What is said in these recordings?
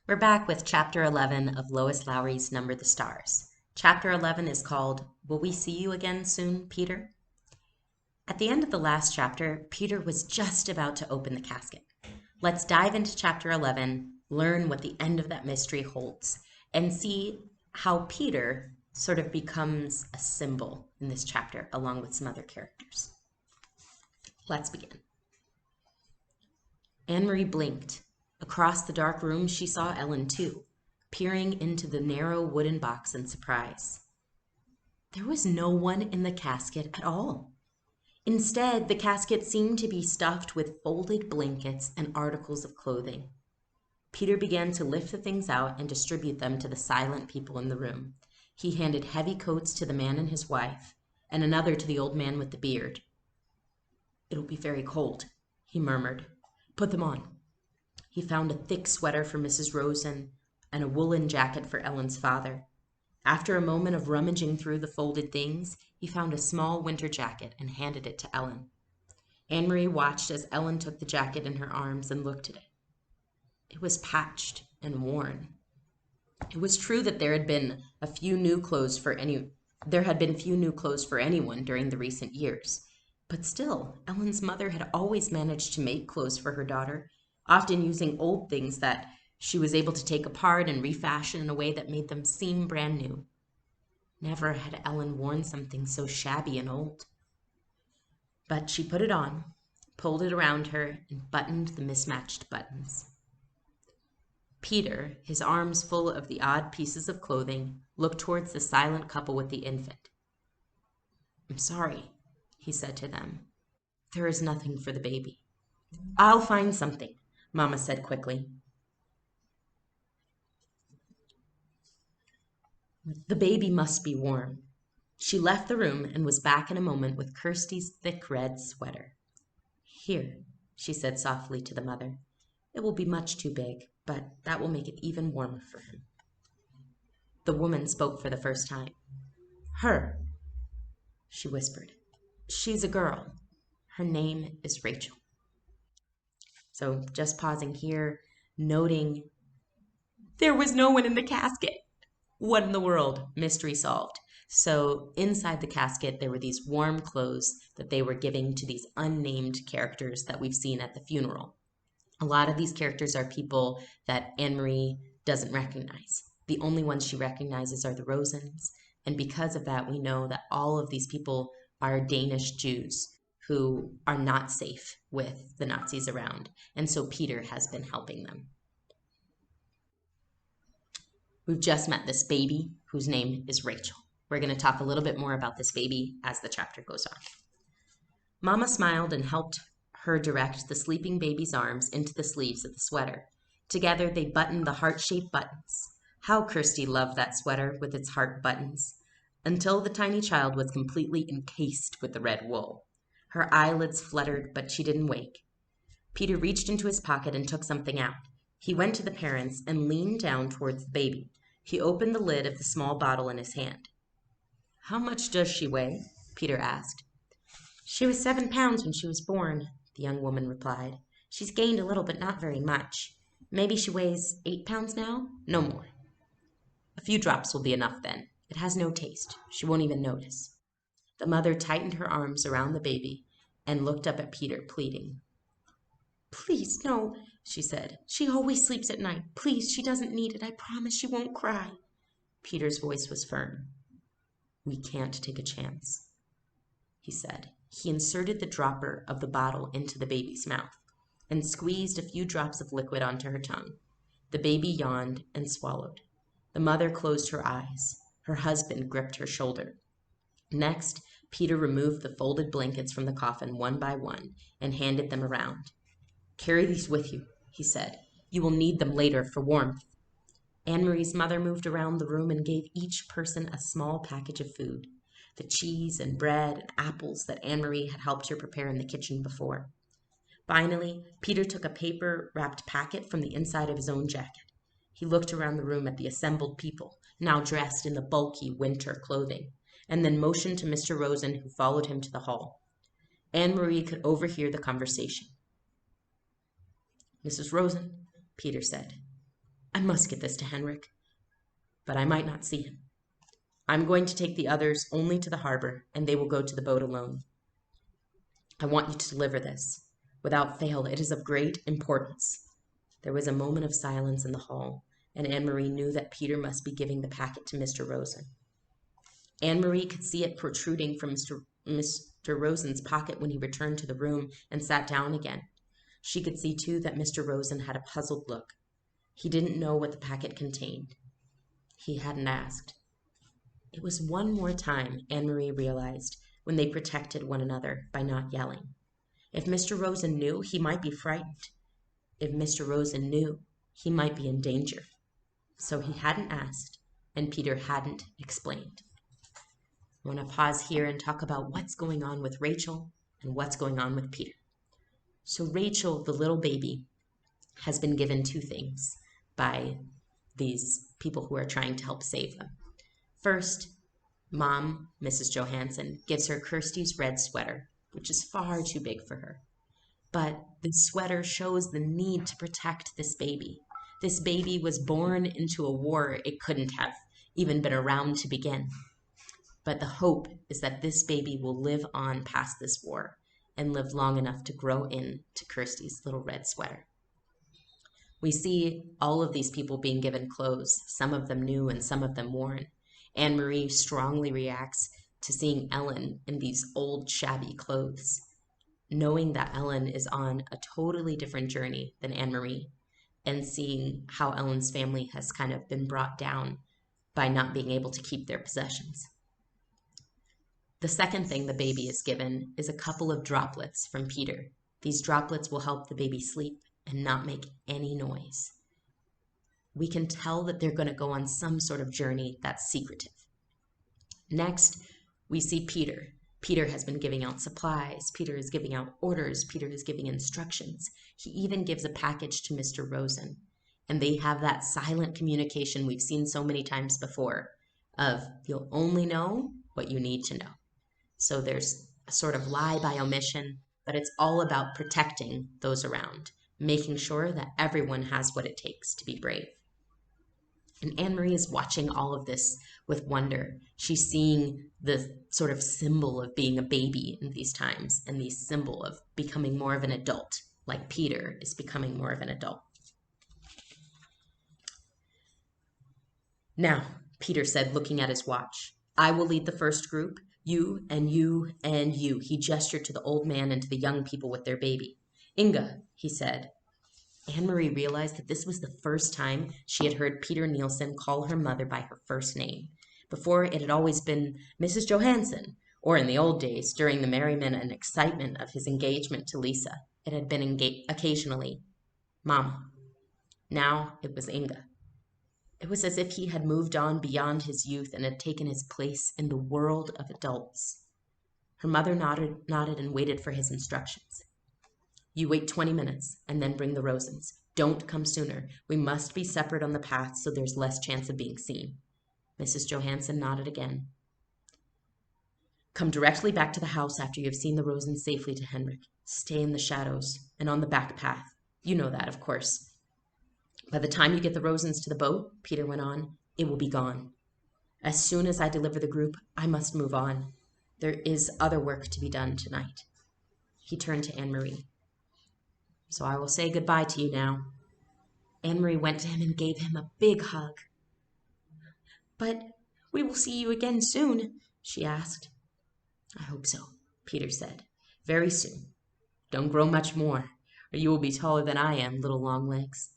We're back with Chapter 11 of Lois Lowry's Number the Stars. Chapter 11 is called, Will We See You Again Soon, Peter? At the end of the last chapter, Peter was just about to open the casket. Let's dive into Chapter 11, learn what the end of that mystery holds, and see how Peter sort of becomes a symbol in this chapter, along with some other characters. Let's begin. Anne-Marie blinked. Across the dark room, she saw Ellen too, peering into the narrow wooden box in surprise. There was no one in the casket at all. Instead, the casket seemed to be stuffed with folded blankets and articles of clothing. Peter began to lift the things out and distribute them to the silent people in the room. He handed heavy coats to the man and his wife, and another to the old man with the beard. "It'll be very cold," he murmured. "Put them on." He found a thick sweater for Mrs. Rosen and a woolen jacket for Ellen's father. After a moment of rummaging through the folded things, he found a small winter jacket and handed it to Ellen. Anne-Marie watched as Ellen took the jacket in her arms and looked at it. It was patched and worn. It was true that there had been few new clothes for anyone during the recent years. But still, Ellen's mother had always managed to make clothes for her daughter, often using old things that she was able to take apart and refashion in a way that made them seem brand new. Never had Ellen worn something so shabby and old. But she put it on, pulled it around her, and buttoned the mismatched buttons. Peter, his arms full of the odd pieces of clothing, looked towards the silent couple with the infant. "I'm sorry," he said to them. "There is nothing for the baby." "I'll find something," Mama said quickly. "The baby must be warm." She left the room and was back in a moment with Kirsty's thick red sweater. "Here," she said softly to the mother. "It will be much too big, but that will make it even warmer for him." The woman spoke for the first time. "Her," she whispered. "She's a girl. Her name is Rachel." So just pausing here, noting there was no one in the casket. What in the world? Mystery solved. So inside the casket, there were these warm clothes that they were giving to these unnamed characters that we've seen at the funeral. A lot of these characters are people that Anne-Marie doesn't recognize. The only ones she recognizes are the Rosens. And because of that, we know that all of these people are Danish Jews who are not safe with the Nazis around. And so Peter has been helping them. We've just met this baby whose name is Rachel. We're going to talk a little bit more about this baby as the chapter goes on. Mama smiled and helped her direct the sleeping baby's arms into the sleeves of the sweater. Together they buttoned the heart-shaped buttons. How Kirsty loved that sweater with its heart buttons, until the tiny child was completely encased with the red wool. Her eyelids fluttered, but she didn't wake. Peter reached into his pocket and took something out. He went to the parents and leaned down towards the baby. He opened the lid of the small bottle in his hand. "How much does she weigh?" Peter asked. "She was 7 pounds when she was born," the young woman replied. "She's gained a little, but not very much. Maybe she weighs 8 pounds now? No more." "A few drops will be enough then. It has no taste. She won't even notice." The mother tightened her arms around the baby and looked up at Peter, pleading. "Please, no," she said. "She always sleeps at night. Please, she doesn't need it. I promise she won't cry." Peter's voice was firm. "We can't take a chance," he said. He inserted the dropper of the bottle into the baby's mouth and squeezed a few drops of liquid onto her tongue. The baby yawned and swallowed. The mother closed her eyes. Her husband gripped her shoulder. Next, Peter removed the folded blankets from the coffin one by one and handed them around. "Carry these with you," he said. "You will need them later for warmth." Anne-Marie's mother moved around the room and gave each person a small package of food, the cheese and bread and apples that Anne-Marie had helped her prepare in the kitchen before. Finally, Peter took a paper-wrapped packet from the inside of his own jacket. He looked around the room at the assembled people, now dressed in the bulky winter clothing, and then motioned to Mr. Rosen, who followed him to the hall. Anne-Marie could overhear the conversation. "Mrs. Rosen," Peter said, I must get this to Henrik, but I might not see him. I'm going to take the others only to the harbor, and they will go to the boat alone. I want you to deliver this. Without fail, it is of great importance." There was a moment of silence in the hall, and Anne-Marie knew that Peter must be giving the packet to Mr. Rosen. Anne-Marie could see it protruding from Mr. Rosen's pocket when he returned to the room and sat down again. She could see, too, that Mr. Rosen had a puzzled look. He didn't know what the packet contained. He hadn't asked. It was one more time, Anne-Marie realized, when they protected one another by not yelling. If Mr. Rosen knew, he might be frightened. If Mr. Rosen knew, he might be in danger. So he hadn't asked, and Peter hadn't explained. I want to pause here and talk about what's going on with Rachel and what's going on with Peter. So Rachel, the little baby, has been given two things by these people who are trying to help save them. First, Mom, Mrs. Johansson, gives her Kirsty's red sweater, which is far too big for her. But the sweater shows the need to protect this baby. This baby was born into a war it couldn't have even been around to begin. But the hope is that this baby will live on past this war and live long enough to grow into Kirsty's little red sweater. We see all of these people being given clothes, some of them new and some of them worn. Anne-Marie strongly reacts to seeing Ellen in these old, shabby clothes, knowing that Ellen is on a totally different journey than Anne-Marie, and seeing how Ellen's family has kind of been brought down by not being able to keep their possessions. The second thing the baby is given is a couple of droplets from Peter. These droplets will help the baby sleep and not make any noise. We can tell that they're going to go on some sort of journey that's secretive. Next, we see Peter. Peter has been giving out supplies. Peter is giving out orders. Peter is giving instructions. He even gives a package to Mr. Rosen. And they have that silent communication we've seen so many times before of you'll only know what you need to know. So there's a sort of lie by omission, but it's all about protecting those around, making sure that everyone has what it takes to be brave. And Anne-Marie is watching all of this with wonder. She's seeing the sort of symbol of being a baby in these times and the symbol of becoming more of an adult, like Peter is becoming more of an adult. "Now," Peter said, looking at his watch, "I will lead the first group. You and you and you." He gestured to the old man and to the young people with their baby. "Inga," he said. Anne-Marie realized that this was the first time she had heard Peter Nielsen call her mother by her first name. Before, it had always been Mrs. Johansson, or in the old days, during the merriment and excitement of his engagement to Lisa, it had been occasionally Mama. Now it was Inga. It was as if he had moved on beyond his youth and had taken his place in the world of adults. Her mother nodded and waited for his instructions. "You wait 20 minutes and then bring the Rosens. Don't come sooner. We must be separate on the path so there's less chance of being seen." Mrs. Johansson nodded again. "Come directly back to the house after you have seen the Rosens safely to Henrik. Stay in the shadows and on the back path. You know that, of course. By the time you get the Rosens to the boat," Peter went on, "it will be gone. As soon as I deliver the group, I must move on. There is other work to be done tonight." He turned to Anne-Marie. "So I will say goodbye to you now." Anne-Marie went to him and gave him a big hug. "But we will see you again soon?" she asked. "I hope so," Peter said. "Very soon. Don't grow much more, or you will be taller than I am, little Longlegs."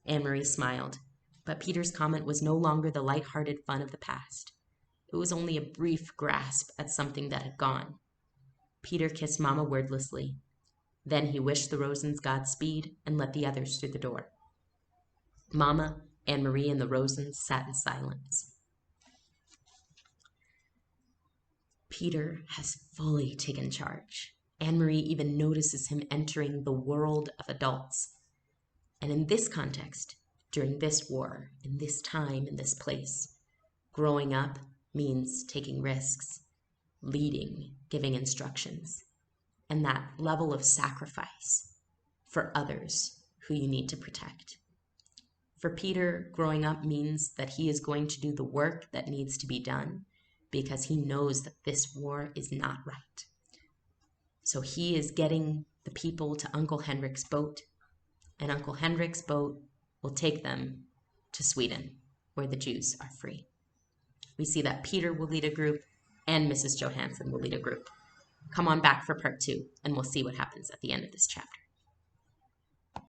Anne-Marie smiled, but Peter's comment was no longer the light-hearted fun of the past. It was only a brief grasp at something that had gone. Peter kissed Mama wordlessly. Then he wished the Rosens Godspeed and let the others through the door. Mama, Anne-Marie, and the Rosens sat in silence. Peter has fully taken charge. Anne-Marie even notices him entering the world of adults. And in this context, during this war, in this time, in this place, growing up means taking risks, leading, giving instructions, and that level of sacrifice for others who you need to protect. For Peter, growing up means that he is going to do the work that needs to be done because he knows that this war is not right. So he is getting the people to Uncle Henrik's boat, and Uncle Henrik's boat will take them to Sweden, where the Jews are free. We see that Peter will lead a group and Mrs. Johansson will lead a group. Come on back for part 2, and we'll see what happens at the end of this chapter.